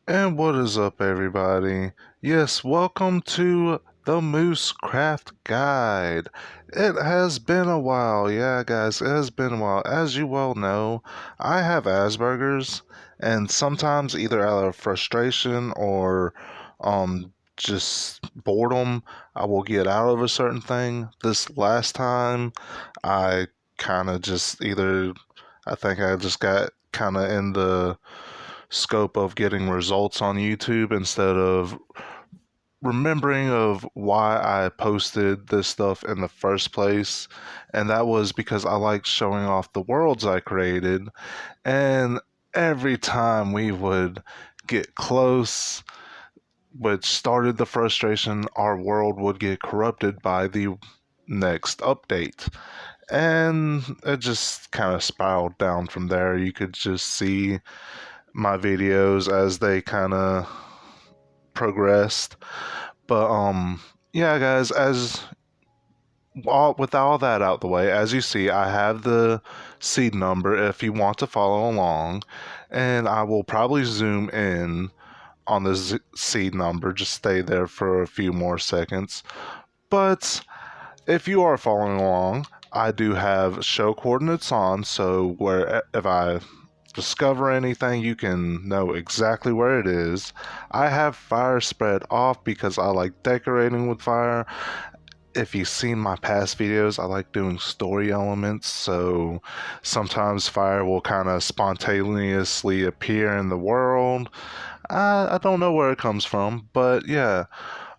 And what is up, everybody? Yes, welcome to the Moose Craft Guide. It has been a while, yeah, guys, it has been a while. As you well know, I have Asperger's, and sometimes, either out of frustration or just boredom, I will get out of a certain thing. This last time, I kind of just either, I think I just got kind of in the scope of getting results on YouTube instead of remembering of why I posted this stuff in the first place. And that was because I like showing off the worlds I created. And every time we would get close, which started the frustration, our world would get corrupted by the next update. And it just kind of spiraled down from there. You could just see my videos as they kind of progressed. But yeah, guys, with all that out the way, as you see, I have the seed number if you want to follow along, and I will probably zoom in on the seed number. Just stay there for a few more seconds. But if you are following along, I do have show coordinates on, so where if I discover anything, you can know exactly where it is. I have fire spread off because I like decorating with fire. If you've seen my past videos, I like doing story elements, so sometimes fire will kind of spontaneously appear in the world. I don't know where it comes from, but yeah.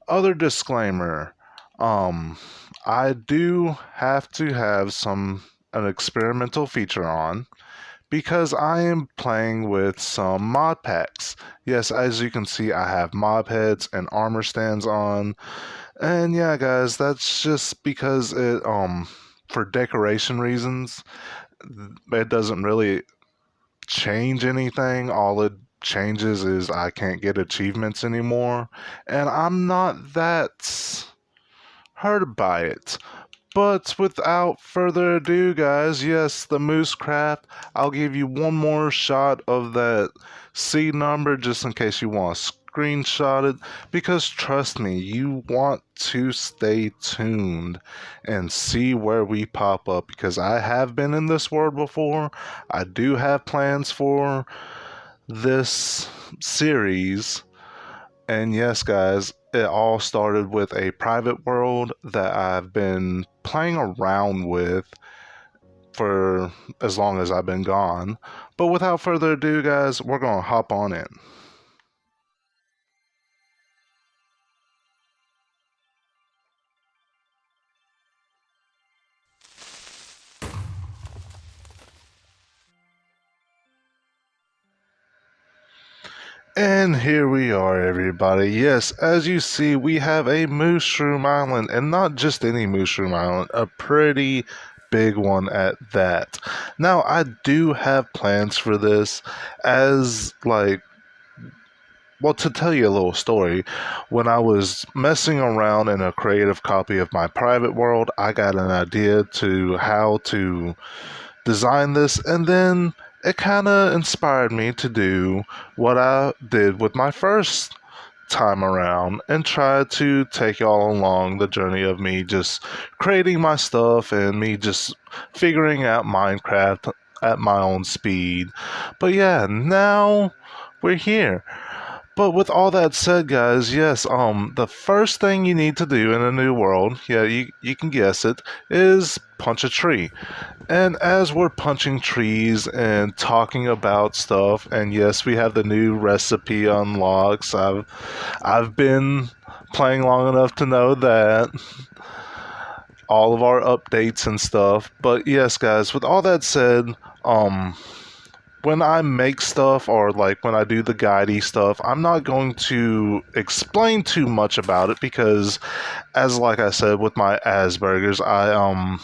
Other disclaimer, um, I do have to have an experimental feature on because I am playing with some mod packs. Yes, as you can see, I have mob heads and armor stands on. And yeah, guys, that's just because for decoration reasons, it doesn't really change anything. All it changes is I can't get achievements anymore, and I'm not that hurt by it. But without further ado, guys, yes, the Moose Craft. I'll give you one more shot of that seed number just in case you want to screenshot it. Because trust me, you want to stay tuned and see where we pop up. Because I have been in this world before. I do have plans for this series. And yes, guys, it all started with a private world that I've been playing around with for as long as I've been gone. But without further ado, guys, we're going to hop on in. And here we are, everybody. Yes, as you see, we have a Mushroom Island, and not just any Mushroom Island, a pretty big one at that. Now, I do have plans for this as, like, well, to tell you a little story, when I was messing around in a creative copy of my private world, I got an idea to how to design this, and then it kind of inspired me to do what I did with my first time around and try to take y'all along the journey of me just creating my stuff and me just figuring out Minecraft at my own speed. But yeah, now we're here. But with all that said, guys, yes, the first thing you need to do in a new world, yeah, you can guess it, is punch a tree. And as we're punching trees and talking about stuff, and yes, we have the new recipe unlocks. I've been playing long enough to know that all of our updates and stuff. But yes, guys, with all that said, um when I make stuff or like when I do the guidey stuff, I'm not going to explain too much about it because, as like I said with my Asperger's, I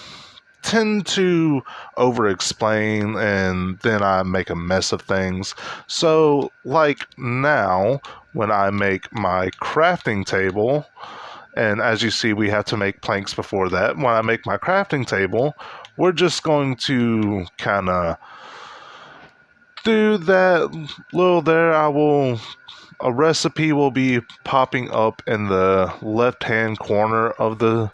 tend to over explain and then I make a mess of things. So like now when I make my crafting table, and as you see we have to make planks before that. When I make my crafting table, we're just going to kind of do that little there. I will a recipe will be popping up in the left-hand corner of the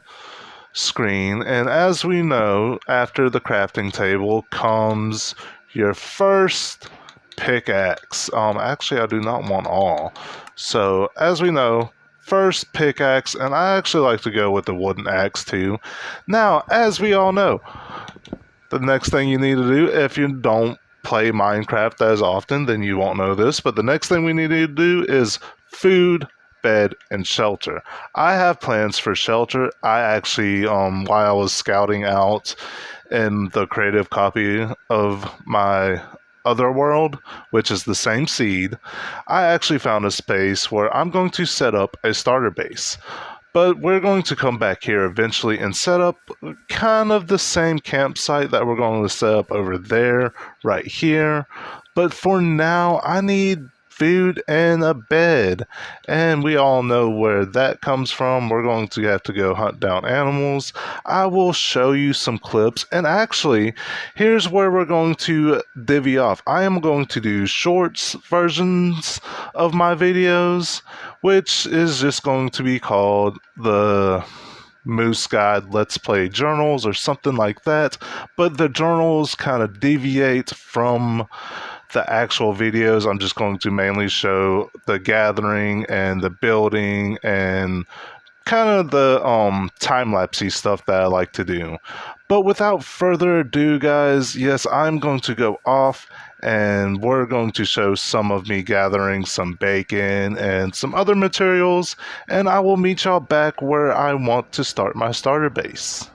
screen. And as we know, after the crafting table comes your first pickaxe. Actually, I do not want all. So, as we know, first pickaxe, and I actually like to go with the wooden axe too. Now, as we all know, the next thing you need to do, if you don't play Minecraft as often, then you won't know this, but the next thing we need to do is food, bed, and shelter. I have plans for shelter. I actually, while I was scouting out in the creative copy of my other world, which is the same seed, I actually found a space where I'm going to set up a starter base. But we're going to come back here eventually and set up kind of the same campsite that we're going to set up over there, right here. But for now, I need food and a bed. And we all know where that comes from. We're going to have to go hunt down animals. I will show you some clips. And actually, here's where we're going to divvy off. I am going to do shorts versions of my videos, which is just going to be called the Moose Guide Let's Play Journals or something like that. But the journals kind of deviate from the actual videos. I'm just going to mainly show the gathering and the building and kind of the time-lapsey stuff that I like to do. But without further ado, guys, yes, I'm going to go off and we're going to show some of me gathering some bacon and some other materials, and I will meet y'all back where I want to start my starter base.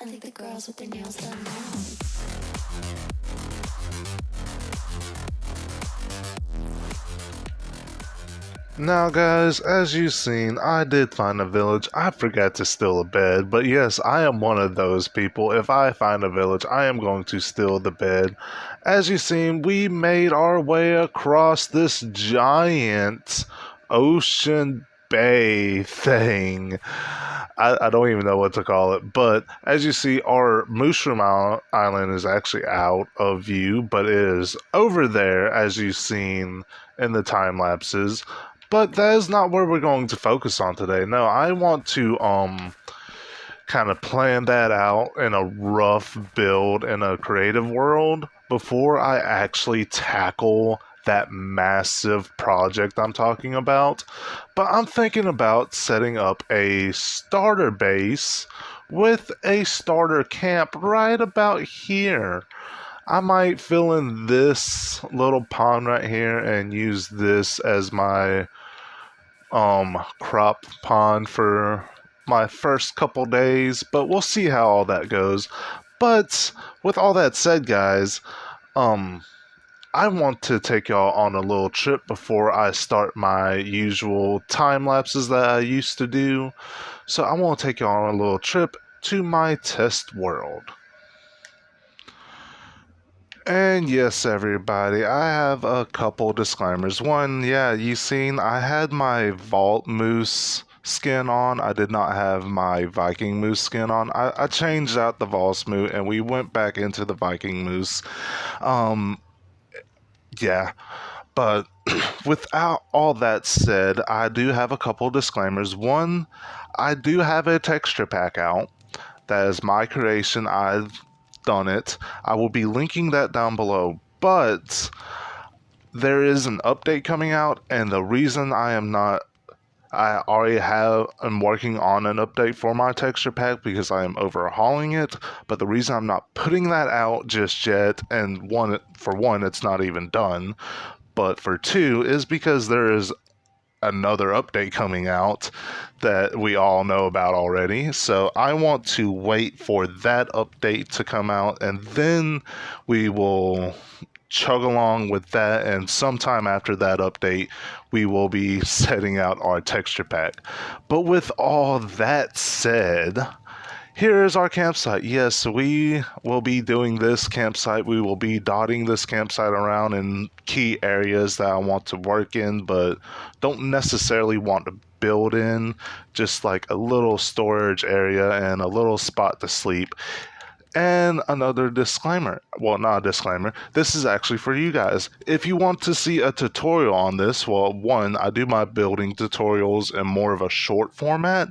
I think the girls with their nails done now. Now guys, as you've seen, I did find a village. I forgot to steal a bed, but yes, I am one of those people. If I find a village, I am going to steal the bed. As you've seen, we made our way across this giant ocean bay thing. I don't even know what to call it, but as you see, our Mushroom Island is actually out of view, but it is over there, as you've seen in the time lapses. But that is not where we're going to focus on today. No, I want to kind of plan that out in a rough build in a creative world before I actually tackle that massive project I'm talking about. But I'm thinking about setting up a starter base with a starter camp right about here. I might fill in this little pond right here and use this as my crop pond for my first couple days, but we'll see how all that goes. But with all that said, guys, I want to take y'all on a little trip before I start my usual time lapses that I used to do. So I want to take y'all on a little trip to my test world. And yes, everybody, I have a couple disclaimers. One, yeah, you seen I had my Vault Moose skin on. I did not have my Viking Moose skin on. I changed out the Vault Moose and we went back into the Viking Moose. Yeah, but without all that said, I do have a couple disclaimers. One, I do have a texture pack out. That is my creation. I've done it. I will be linking that down below. But there is an update coming out, and the reason I already I'm working on an update for my texture pack because I am overhauling it, but the reason I'm not putting that out just yet, and for one, it's not even done, but for two, is because there is another update coming out that we all know about already. So I want to wait for that update to come out, and then we will chug along with that, and sometime after that update we will be setting out our texture pack. But with all that said, here is our campsite. Yes, we will be doing this campsite. We will be dotting this campsite around in key areas that I want to work in, but don't necessarily want to build in. Just like a little storage area and a little spot to sleep. And another disclaimer. Well, not a disclaimer. This is actually for you guys. If you want to see a tutorial on this, well, one, I do my building tutorials in more of a short format.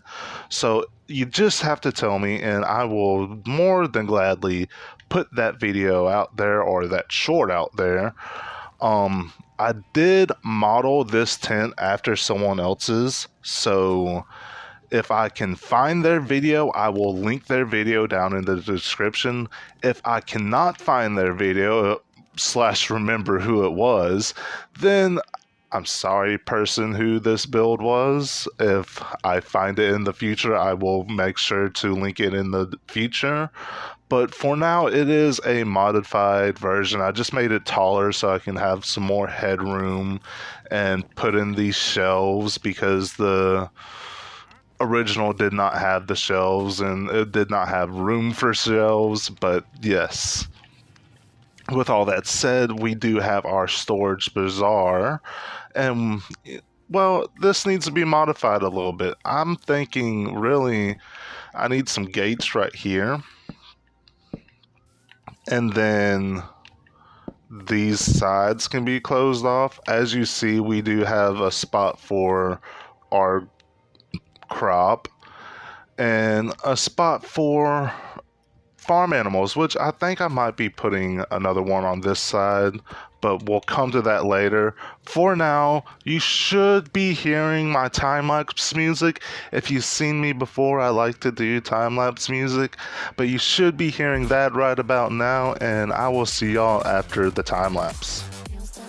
So you just have to tell me, and I will more than gladly put that video out there or that short out there. I did model this tent after someone else's, so if I can find their video, I will link their video down in the description. If I cannot find their video / remember who it was, then I'm sorry, person who this build was. If I find it in the future, I will make sure to link it in the future. But for now, it is a modified version. I just made it taller so I can have some more headroom and put in these shelves, because the original did not have the shelves and it did not have room for shelves. But yes, with all that said, we do have our storage bazaar, and well, this needs to be modified a little bit. I'm thinking really I need some gates right here, and then these sides can be closed off. As you see, we do have a spot for our crop and a spot for farm animals, which I think I might be putting another one on this side, but we'll come to that later. For now, you should be hearing my time-lapse music. If you've seen me before, I like to do time-lapse music, but you should be hearing that right about now, and I will see y'all after the time-lapse. Nails done.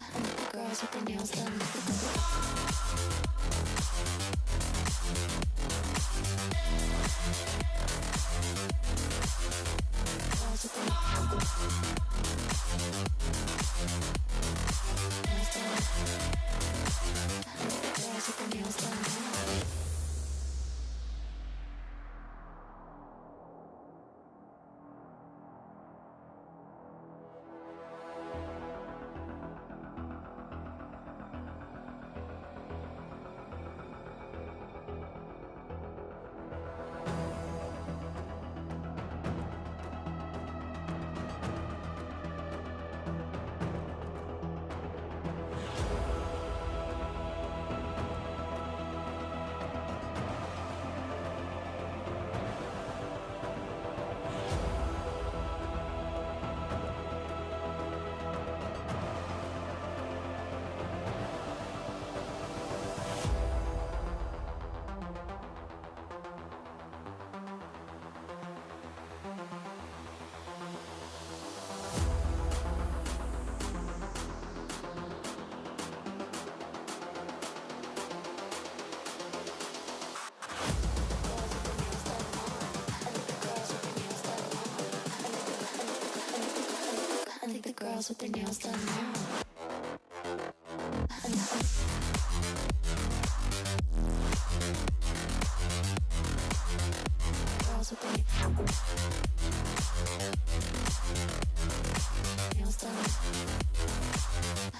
I like the girls with their nails done. Girls with their nails done. I like the girls with their nails done. I like the girls with their nails done now. Girls with their nails done.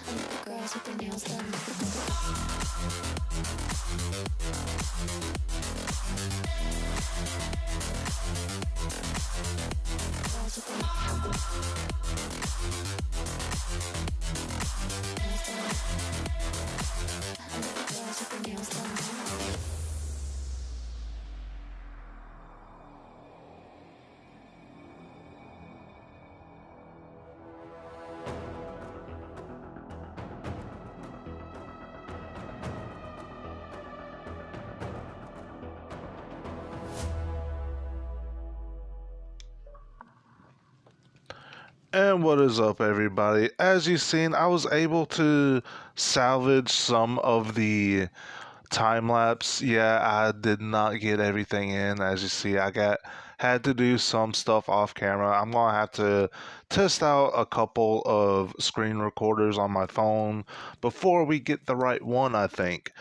I like the girls with their nails done. Girls with their nails done. I like the girls with their nails done. And what is up, everybody? As you've seen, I was able to salvage some of the time lapse. Yeah, I did not get everything in. As you see, had to do some stuff off camera. I'm gonna have to test out a couple of screen recorders on my phone before we get the right one, I think.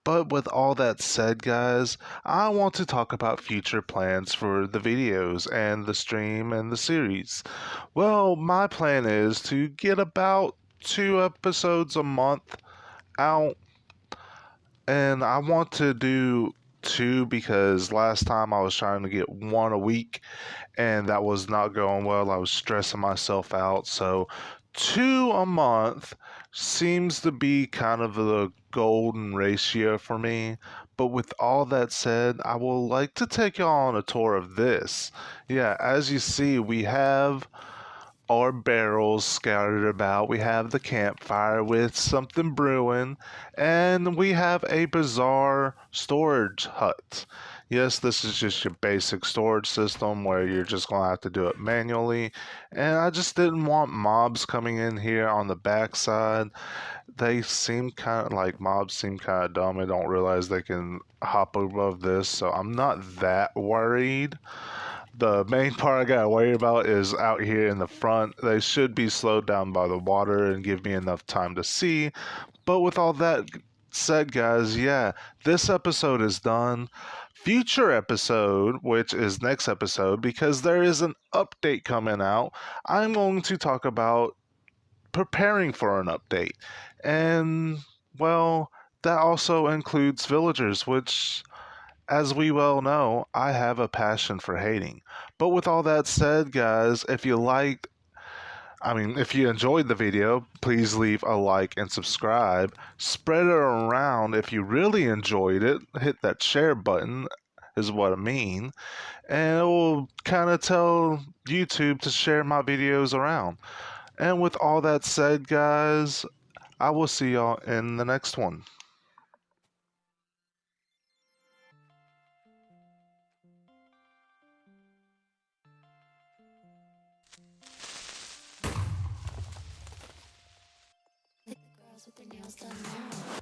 But with all that said, guys, I want to talk about future plans for the videos and the stream and the series. Well, my plan is to get about 2 episodes a month out, and I want to do two because last time I was trying to get one a week and that was not going well. I was stressing myself out. So, two a month seems to be kind of the golden ratio for me. But with all that said, I will like to take y'all on a tour of this. Yeah, as you see, we have our barrels scattered about. We have the campfire with something brewing, and we have a bizarre storage hut. Yes, this is just your basic storage system where you're just going to have to do it manually. And I just didn't want mobs coming in here on the backside. They seem kind of like mobs seem kind of dumb. They don't realize they can hop above this, so I'm not that worried. The main part I gotta worry about is out here in the front. They should be slowed down by the water and give me enough time to see. But with all that said, guys, yeah, this episode is done. Future episode, which is next episode, because there is an update coming out, I'm going to talk about preparing for an update. And, well, that also includes villagers, which as we well know, I have a passion for hating. But with all that said, guys, if you enjoyed the video, please leave a like and subscribe. Spread it around if you really enjoyed it. Hit that share button, is what I mean. And it will kind of tell YouTube to share my videos around. And with all that said, guys, I will see y'all in the next one. Like the girls with their nails done now.